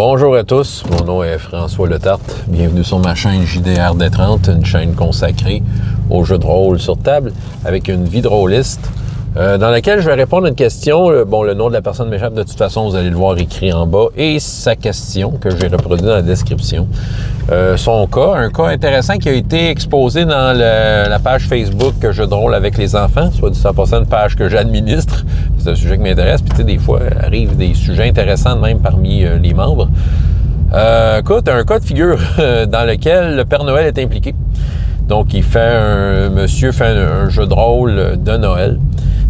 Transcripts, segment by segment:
Bonjour à tous, mon nom est François Letarte. Bienvenue sur ma chaîne JDR D30, une chaîne consacrée aux jeux de rôle sur table avec une vie drôliste dans laquelle je vais répondre à une question. Bon, le nom de la personne m'échappe, de toute façon, vous allez le voir écrit en bas, et sa question que j'ai reproduite dans la description. Son cas, un cas intéressant qui a été exposé dans la page Facebook Jeux de rôle avec les enfants, soit dit en passant, une page que j'administre. C'est un sujet qui m'intéresse, puis tu sais, des fois, arrivent des sujets intéressants même parmi les membres. Écoute, un cas de figure dans lequel le Père Noël est impliqué. Donc, monsieur fait un jeu de rôle de Noël.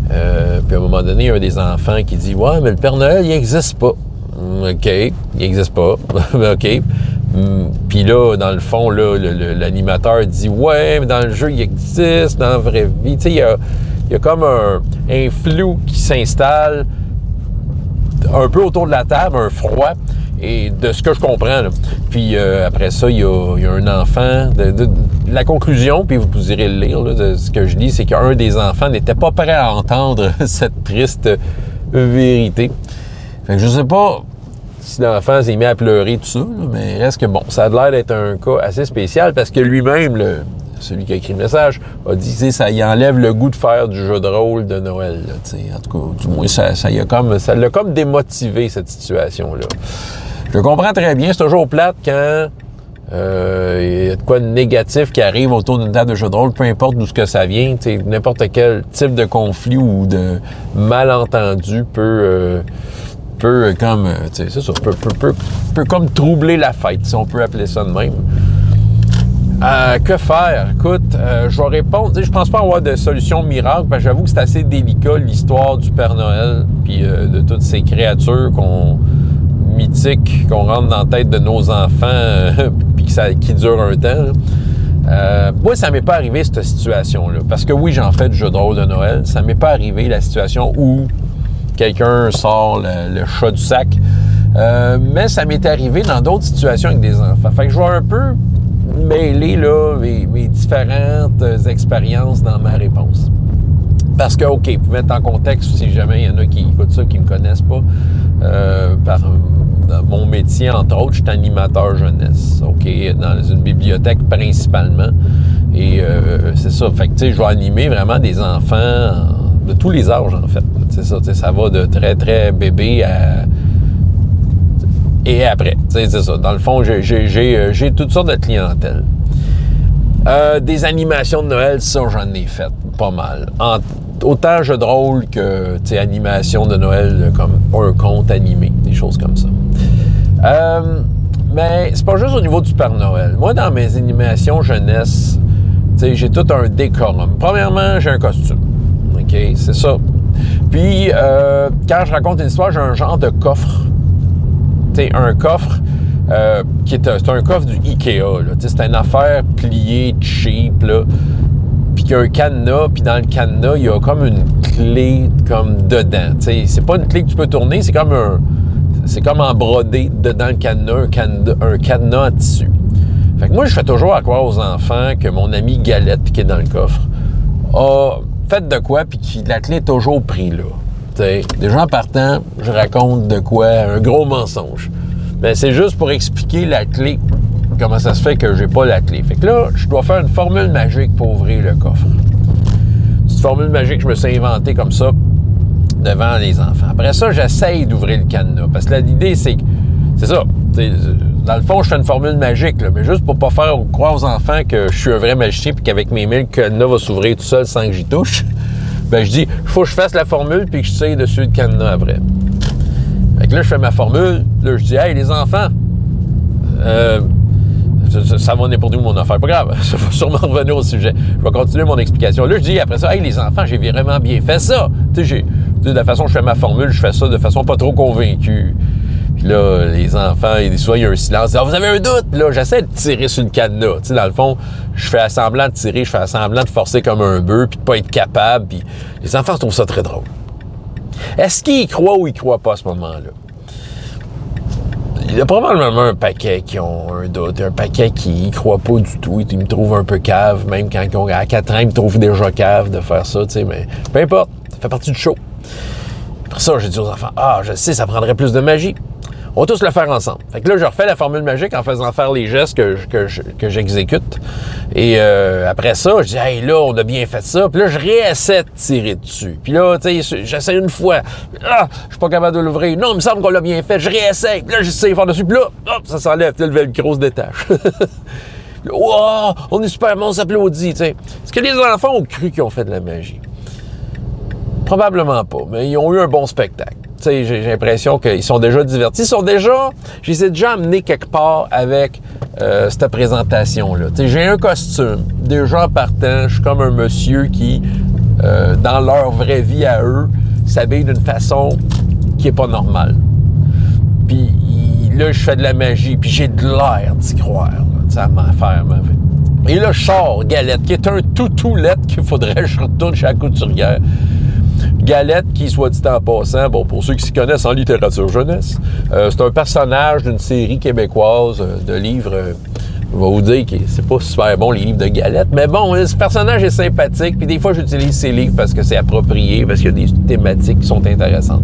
Puis à un moment donné, il y a un des enfants qui dit « Ouais, mais le Père Noël, il n'existe pas. » OK, il n'existe pas. OK. Puis là, dans le fond, là, l'animateur dit « Ouais, mais dans le jeu, il existe, dans la vraie vie. » Tu sais, il y a comme un flou qui s'installe un peu autour de la table, un froid. Et de ce que je comprends, là. Puis après ça, il y a un enfant. La conclusion, puis vous irez le lire, là, de ce que je lis, c'est qu'un des enfants n'était pas prêt à entendre cette triste vérité. Fait que je sais pas si l'enfant s'est mis à pleurer, tout ça, là, mais reste que bon, ça a l'air d'être un cas assez spécial parce que lui-même, celui qui a écrit le message, a dit, ça y enlève le goût de faire du jeu de rôle de Noël. Là, en tout cas, du moins, ça l'a comme démotivé, cette situation-là. Je comprends très bien, c'est toujours plate quand il y a de quoi de négatif qui arrive autour d'une table de jeu de rôle, peu importe d'où ce que ça vient, n'importe quel type de conflit ou de malentendu peut comme troubler la fête, si on peut appeler ça de même. Que faire? Écoute, je vais répondre. Je pense pas avoir de solution miracle, parce que j'avoue que c'est assez délicat, l'histoire du Père Noël, puis de toutes ces créatures mythiques qu'on rentre dans la tête de nos enfants, puis qui dure un temps. Moi, ça m'est pas arrivé, cette situation-là. Parce que oui, j'en fais du jeu de rôle de Noël. Ça m'est pas arrivé, la situation où quelqu'un sort le chat du sac. Mais ça m'est arrivé dans d'autres situations avec des enfants. Fait que je vais un peu mêler là, mes différentes expériences dans ma réponse. Parce que, OK, pour mettre en contexte, si jamais il y en a qui écoutent ça, qui ne me connaissent pas, par mon métier, entre autres, je suis animateur jeunesse, OK, dans une bibliothèque principalement. Et c'est ça, fait que, tu sais, je vais animer vraiment des enfants de tous les âges, en fait. C'est ça, tu sais, ça va de très, très bébé à... Et après, tu sais, c'est ça. Dans le fond, j'ai toutes sortes de clientèle. Des animations de Noël, ça, j'en ai fait pas mal. Autant jeux de rôle que, tu sais, animation de Noël, comme un conte animé, des choses comme ça. Mais c'est pas juste au niveau du Père Noël. Moi, dans mes animations jeunesse, tu sais, j'ai tout un décorum. Premièrement, j'ai un costume. OK? C'est ça. Puis, quand je raconte une histoire, j'ai un genre de coffre. Tu sais, un coffre c'est un coffre du Ikea, là. Tu sais, c'est une affaire pliée, cheap, là. Puis qu'il y a un cadenas, puis dans le cadenas, il y a comme une clé comme dedans. Tu sais, c'est pas une clé que tu peux tourner, c'est comme embrodé dedans le cadenas, un cadenas en tissu. Fait que moi, je fais toujours à croire aux enfants que mon ami Galette, qui est dans le coffre, a fait de quoi, puis que la clé est toujours prise là. T'sais, déjà en partant, je raconte de quoi, un gros mensonge. Mais c'est juste pour expliquer la clé, comment ça se fait que j'ai pas la clé. Fait que là, je dois faire une formule magique pour ouvrir le coffre. C'est une formule magique que je me suis inventée comme ça devant les enfants. Après ça, j'essaye d'ouvrir le cadenas. Parce que l'idée, c'est ça. Dans le fond, je fais une formule magique, là, mais juste pour pas faire croire aux enfants que je suis un vrai magicien puis qu'avec mes mains, le cadenas va s'ouvrir tout seul sans que j'y touche. Ben, je dis, il faut que je fasse la formule puis que je tire dessus le cadenas après. Fait que là, je fais ma formule. Là, je dis, hey, les enfants, ça va n'importe où mon affaire. Pas grave, ça va sûrement revenir au sujet. Je vais continuer mon explication. Là, je dis, après ça, hey, les enfants, j'ai vraiment bien fait ça. Tu sais, de la façon dont je fais ma formule, je fais ça de façon pas trop convaincue. Puis là, les enfants, soit il y a un silence. Ah, vous avez un doute? Là, j'essaie de tirer sur le cadenas. Tu sais, dans le fond, je fais semblant de tirer, je fais semblant de forcer comme un bœuf, puis de pas être capable. Puis les enfants trouvent ça très drôle. Est-ce qu'ils y croient ou ils y croient pas à ce moment-là? Il y a probablement un paquet qui ont un doute, un paquet qui y croient pas du tout. Ils me trouvent un peu cave, même quand ils ont à 4 ans, ils me trouvent déjà cave de faire ça, tu sais, mais peu importe, ça fait partie du show. Pour ça, j'ai dit aux enfants, je sais, ça prendrait plus de magie. On va tous le faire ensemble. Fait que là, je refais la formule magique en faisant faire les gestes que j'exécute. Et après ça, je dis, hey, là, on a bien fait ça. Puis là, je réessaie de tirer dessus. Puis là, tu sais, j'essaie une fois. Ah, je suis pas capable de l'ouvrir. Non, il me semble qu'on l'a bien fait. Je réessaie. Puis là, j'essaie fort dessus. Puis là, hop, ça s'enlève. Puis là, le velcro se détache. Wow, on est super bon, on s'applaudit, tu sais. Est-ce que les enfants ont cru qu'ils ont fait de la magie? Probablement pas, mais ils ont eu un bon spectacle. Tu sais, j'ai l'impression qu'ils sont déjà divertis. Je les ai déjà amenés quelque part avec cette présentation-là. Tu sais, j'ai un costume. Déjà en partant, je suis comme un monsieur qui, dans leur vraie vie à eux, s'habille d'une façon qui est pas normale. Puis là, je fais de la magie, puis j'ai de l'air d'y croire. Ça m'a fait. Et là, je sors Galette, qui est un toutoulette qu'il faudrait que je retourne chez la couturière. Galette, qui, soit dit en passant, bon, pour ceux qui s'y connaissent en littérature jeunesse, c'est un personnage d'une série québécoise de livres. Je vais vous dire que c'est pas super bon, les livres de Galette, mais bon, ce personnage est sympathique, puis des fois, j'utilise ces livres parce que c'est approprié, parce qu'il y a des thématiques qui sont intéressantes.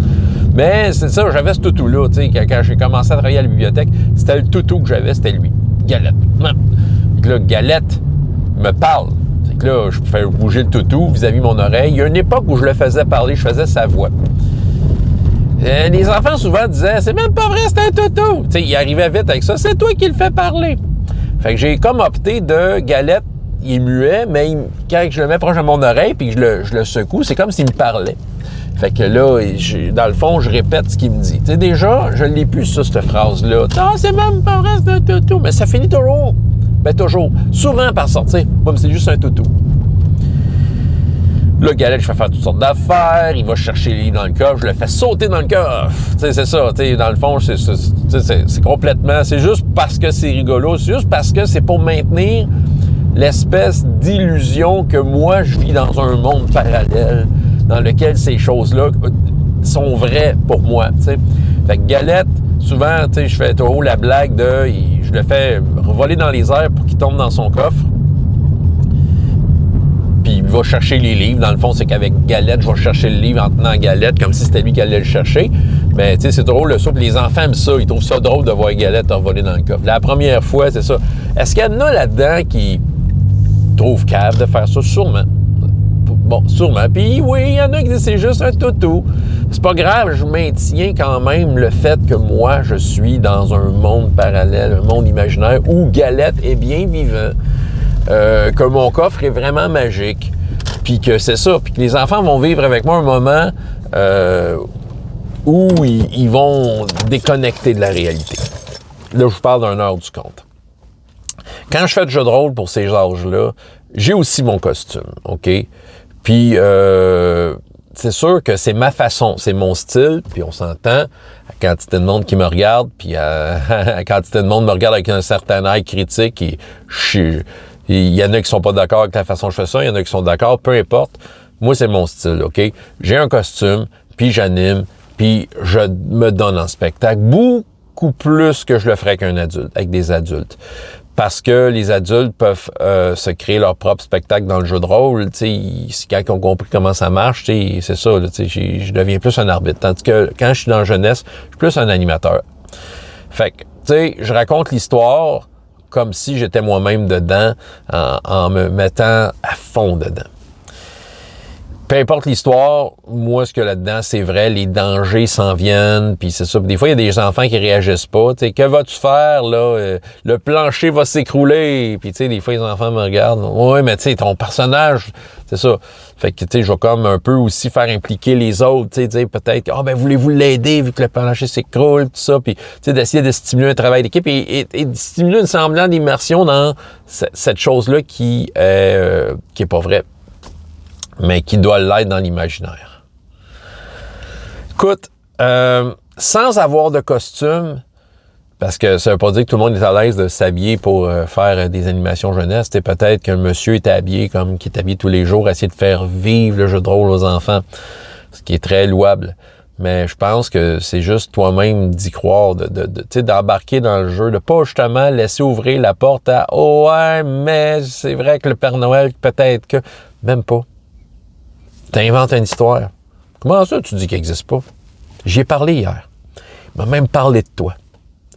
Mais c'est ça, j'avais ce toutou-là, tu sais, quand j'ai commencé à travailler à la bibliothèque, c'était le toutou que j'avais, c'était lui, Galette. Puis là, Galette me parle. Fait que là, je fais bouger le toutou vis-à-vis mon oreille. Il y a une époque où je le faisais parler, je faisais sa voix. Les enfants souvent disaient, c'est même pas vrai, c'est un toutou. Tu sais, ils arrivaient vite avec ça, c'est toi qui le fais parler. Fait que j'ai comme opté de Galette, il est muet, mais quand je le mets proche de mon oreille puis que je le secoue, c'est comme s'il me parlait. Fait que là, dans le fond, je répète ce qu'il me dit. Tu sais, déjà, je l'ai plus, ça, cette phrase-là. Ah, c'est même pas vrai, c'est un toutou. Mais ça finit toujours. Ben, toujours. Souvent par sortir. Moi, c'est juste un toutou. Là, Galette, je fais faire toutes sortes d'affaires. Il va chercher les livres dans le coffre. Je le fais sauter dans le coffre. Tu sais, c'est ça. Tu sais, dans le fond, c'est complètement... C'est juste parce que c'est rigolo. C'est juste parce que c'est pour maintenir l'espèce d'illusion que moi, je vis dans un monde parallèle dans lequel ces choses-là sont vraies pour moi, tu sais. Fait que Galette, souvent, tu sais, je fais toujours la blague de... Je le fais voler dans les airs pour qu'il tombe dans son coffre. Puis il va chercher les livres. Dans le fond, c'est qu'avec Galette, je vais chercher le livre en tenant Galette, comme si c'était lui qui allait le chercher. Mais tu sais, c'est drôle le ça. Puis les enfants aiment ça. Ils trouvent ça drôle de voir Galette voler dans le coffre. La première fois, c'est ça. Est-ce qu'il y en a là-dedans qui trouvent cave de faire ça? Sûrement. Bon, sûrement. Puis oui, il y en a qui disent c'est juste un toutou. C'est pas grave, je maintiens quand même le fait que moi, je suis dans un monde parallèle, un monde imaginaire où Galette est bien vivant, que mon coffre est vraiment magique, puis que c'est ça, puis que les enfants vont vivre avec moi un moment où ils vont déconnecter de la réalité. Là, je vous parle d'un heure du compte. Quand je fais du jeu de rôle pour ces âges-là, j'ai aussi mon costume, OK? Puis, c'est sûr que c'est ma façon, c'est mon style, puis on s'entend, la quantité de monde qui me regarde, puis la quantité de monde me regarde avec un certain œil critique, et il y en a qui sont pas d'accord avec la façon dont je fais ça, il y en a qui sont d'accord, peu importe. Moi, c'est mon style, OK? J'ai un costume, puis j'anime, puis je me donne en spectacle beaucoup plus que je le ferais qu'un adulte, avec des adultes. Parce que les adultes peuvent se créer leur propre spectacle dans le jeu de rôle. Quand ils ont compris comment ça marche, c'est ça. Là, je deviens plus un arbitre. Tandis que quand je suis dans la jeunesse, je suis plus un animateur. Fait que, tu sais, je raconte l'histoire comme si j'étais moi-même dedans, en me mettant à fond dedans. Peu importe l'histoire, moi, ce que là-dedans, c'est vrai, les dangers s'en viennent, puis c'est ça. Des fois, il y a des enfants qui réagissent pas. Tu sais, que vas-tu faire, là? Le plancher va s'écrouler. Puis, tu sais, des fois, les enfants me regardent. Ouais, mais tu sais, ton personnage, c'est ça. Fait que, tu sais, je vais comme un peu aussi faire impliquer les autres, tu sais, dire peut-être, voulez-vous l'aider vu que le plancher s'écroule, tout ça. Puis, tu sais, d'essayer de stimuler un travail d'équipe et de stimuler un semblant d'immersion dans cette chose-là qui est pas vraie, mais qui doit l'être dans l'imaginaire. Écoute, sans avoir de costume, parce que ça veut pas dire que tout le monde est à l'aise de s'habiller pour faire des animations jeunesse. C'est peut-être qu'un monsieur est habillé comme qui est habillé tous les jours, essayer de faire vivre le jeu de rôle aux enfants, ce qui est très louable. Mais je pense que c'est juste toi-même d'y croire, d'embarquer dans le jeu, de pas justement laisser ouvrir la porte à « Oh ouais, mais c'est vrai que le Père Noël, peut-être que... » Même pas. T'inventes une histoire. Comment ça, tu dis qu'il n'existe pas? J'y ai parlé hier. m'a même parlé de toi.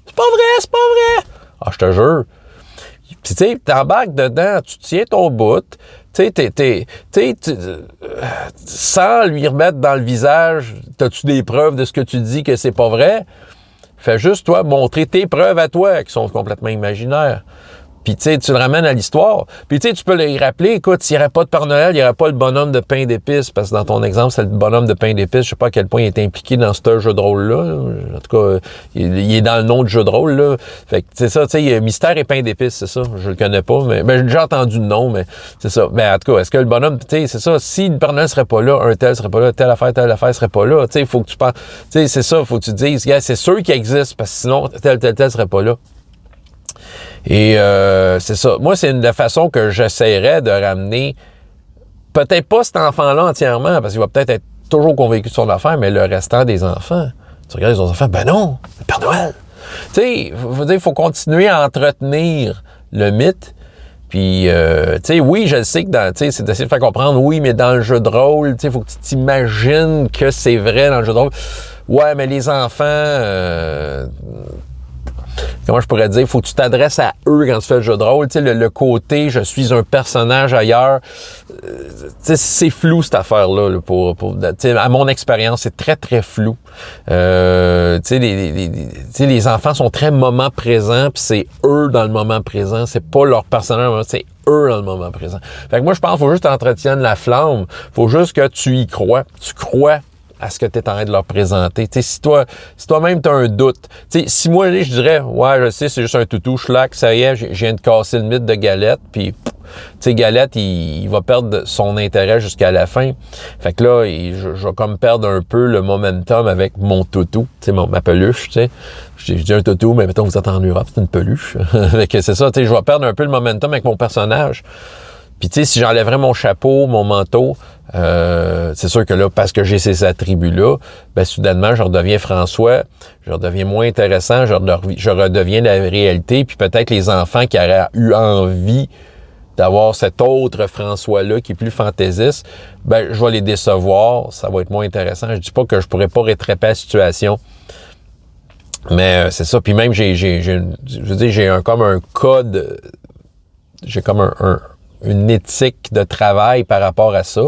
C'est pas vrai, c'est pas vrai. Ah, je te jure. Puis, tu sais, t'embarques dedans, tu tiens ton bout, tu sais, sans lui remettre dans le visage, t'as-tu des preuves de ce que tu dis que c'est pas vrai? Fais juste, toi, montrer tes preuves à toi, qui sont complètement imaginaires. Puis, tu sais, tu le ramènes à l'histoire. Puis, tu sais, tu peux lui rappeler, écoute, s'il n'y aurait pas de Père Noël, il n'y aurait pas le bonhomme de pain d'épices, parce que dans ton exemple, c'est le bonhomme de pain d'épices. Je sais pas à quel point il est impliqué dans ce jeu de rôle-là. En tout cas, il est dans le nom du jeu de rôle, là. Fait que, c'est ça, tu sais, Mystère et pain d'épices, c'est ça. Je le connais pas, mais j'ai déjà entendu le nom, mais c'est ça. Mais en tout cas, est-ce que le bonhomme, tu sais, c'est ça, si le Père Noël serait pas là, un tel serait pas là, telle affaire serait pas là, tu sais, il faut que tu penses, tu sais, c'est ça, faut que tu te dises, gars, c'est sûr qu'il existe, parce que sinon, tel serait pas là. Et c'est ça. Moi, c'est la façon que j'essaierais de ramener, peut-être pas cet enfant-là entièrement, parce qu'il va peut-être être toujours convaincu de son affaire, mais le restant des enfants. Tu regardes les autres enfants, ben non, le Père Noël. Tu sais, il faut continuer à entretenir le mythe. Puis, tu sais, oui, je sais que tu sais, c'est d'essayer de faire comprendre, oui, mais dans le jeu de rôle, tu sais, il faut que tu t'imagines que c'est vrai dans le jeu de rôle. Ouais, mais les enfants... comment je pourrais dire, il faut que tu t'adresses à eux quand tu fais le jeu de rôle. Tu sais, le côté « je suis un personnage ailleurs », tu sais, c'est flou cette affaire-là. Là, tu sais, à mon expérience, c'est très, très flou. Tu sais, les enfants sont très moment présent, puis c'est eux dans le moment présent. C'est pas leur personnage, c'est eux dans le moment présent. Fait que moi, je pense qu'il faut juste entretenir la flamme. Faut juste que tu y crois. Tu crois à ce que tu es en train de leur présenter. Tu sais, si toi-même tu as un doute, tu sais, si moi, je dirais, ouais, je sais, c'est juste un toutou, schlack, ça y est, je viens de casser le mythe de Galette, puis, tu sais, Galette, il va perdre son intérêt jusqu'à la fin. Fait que là, je vais comme perdre un peu le momentum avec mon toutou, tu sais, ma peluche, tu sais. Je dis un toutou, mais mettons, vous êtes en Europe, c'est une peluche. Fait que c'est ça, tu sais, je vais perdre un peu le momentum avec mon personnage. Puis, tu sais, si j'enlèverais mon chapeau, mon manteau, c'est sûr que là, parce que j'ai ces attributs-là, ben soudainement, je redeviens François, je redeviens moins intéressant, je redeviens la réalité, puis peut-être les enfants qui auraient eu envie d'avoir cet autre François-là qui est plus fantaisiste, ben je vais les décevoir, ça va être moins intéressant. Je dis pas que je pourrais pas rétraper la situation, mais c'est ça. Puis même, j'ai comme un code, j'ai comme une éthique de travail par rapport à ça,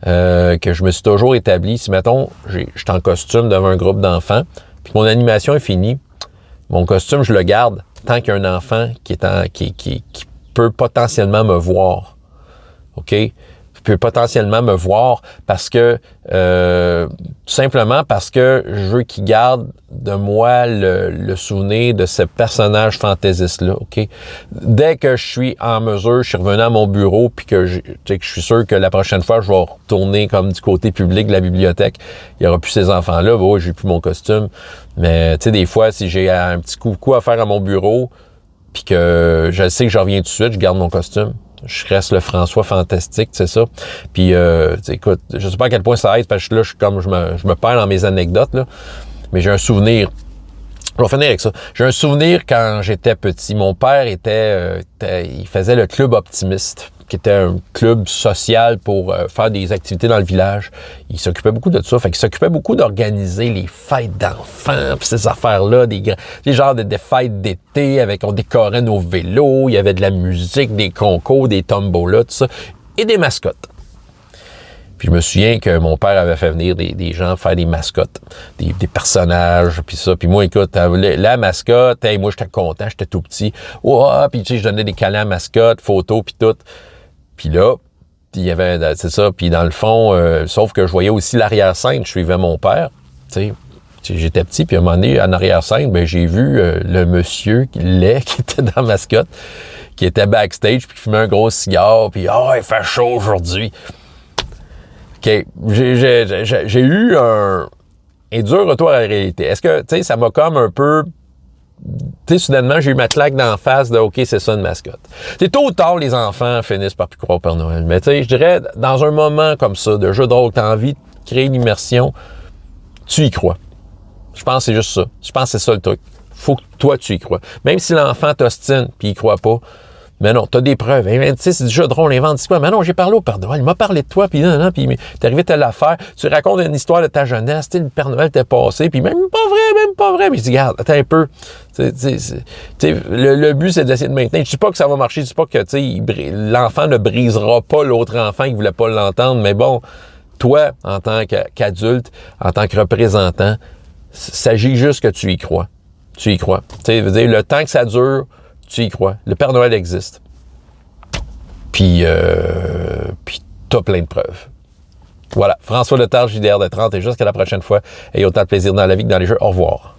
que je me suis toujours établi. Si, mettons, je suis en costume devant un groupe d'enfants, puis mon animation est finie, mon costume, je le garde tant qu'il y a un enfant qui peut potentiellement me voir. OK? Peut potentiellement me voir parce que tout simplement parce que je veux qu'il garde de moi le souvenir de ce personnage fantaisiste-là, OK? Dès que je suis en mesure, je suis revenu à mon bureau puis que je suis sûr que la prochaine fois, je vais retourner comme du côté public de la bibliothèque, il n'y aura plus ces enfants-là, bon, j'ai plus mon costume. Mais tu sais, des fois, si j'ai un petit coup à faire à mon bureau puis que je sais que je reviens tout de suite, je garde mon costume. Je reste le François fantastique, c'est ça. Puis, écoute, je sais pas à quel point ça aide, parce que là, je me perds dans mes anecdotes, là. Mais j'ai un souvenir. Je vais finir avec ça. J'ai un souvenir quand j'étais petit. Mon père il faisait le club optimiste, qui était un club social pour faire des activités dans le village. Il s'occupait beaucoup de ça. Fait qu'il s'occupait beaucoup d'organiser les fêtes d'enfants, pis ces affaires-là, des genres de fêtes d'été on décorait nos vélos, il y avait de la musique, des concours, des tombolas, tout ça, et des mascottes. Puis je me souviens que mon père avait fait venir des gens faire des mascottes, des personnages, puis ça. Puis moi, écoute, la mascotte, moi, j'étais content, j'étais tout petit. Oh, puis tu sais, je donnais des câlins à mascotte, photos, puis tout. Puis là, il y avait, c'est ça, puis dans le fond, sauf que je voyais aussi l'arrière-scène, je suivais mon père, tu sais. J'étais petit, puis à un moment donné, en arrière-scène, ben j'ai vu le monsieur laid qui était dans la mascotte, qui était backstage, puis qui fumait un gros cigare, puis « Ah, il fait chaud aujourd'hui! » OK, j'ai eu un dur retour à la réalité. Est-ce que, tu sais, ça m'a comme un peu... Tu sais, soudainement, j'ai eu ma claque d'en face de « OK, c'est ça une mascotte. » Tu sais, tôt ou tard, les enfants finissent par plus croire au Père Noël. Mais tu sais, je dirais, dans un moment comme ça, de jeu de rôle, tu as envie de créer une immersion, tu y crois. Je pense que c'est juste ça. Je pense que c'est ça le truc. Faut que toi, tu y crois. Même si l'enfant t'ostine puis il croit pas, Mais non, tu as des preuves. Tu sais, c'est du jeu de rôle, invente quoi? Mais non, j'ai parlé au Père Noël, il m'a parlé de toi, puis non, puis t'es arrivé telle affaire. Tu racontes une histoire de ta jeunesse, tu sais, le Père Noël t'est passé, puis même pas vrai. Puis je dis, regarde, attends un peu. Le but, c'est d'essayer de maintenir. Je dis pas que ça va marcher, je dis pas que l'enfant ne brisera pas l'autre enfant qui voulait pas l'entendre, mais bon, toi, en tant qu'adulte, en tant que représentant, s'agit juste que tu y crois. Tu y crois. Tu sais, le temps que ça dure, tu y crois. Le Père Noël existe. Puis t'as plein de preuves. Voilà. François Letard, JDR de 30, et jusqu'à la prochaine fois. Ayez autant de plaisir dans la vie que dans les jeux. Au revoir.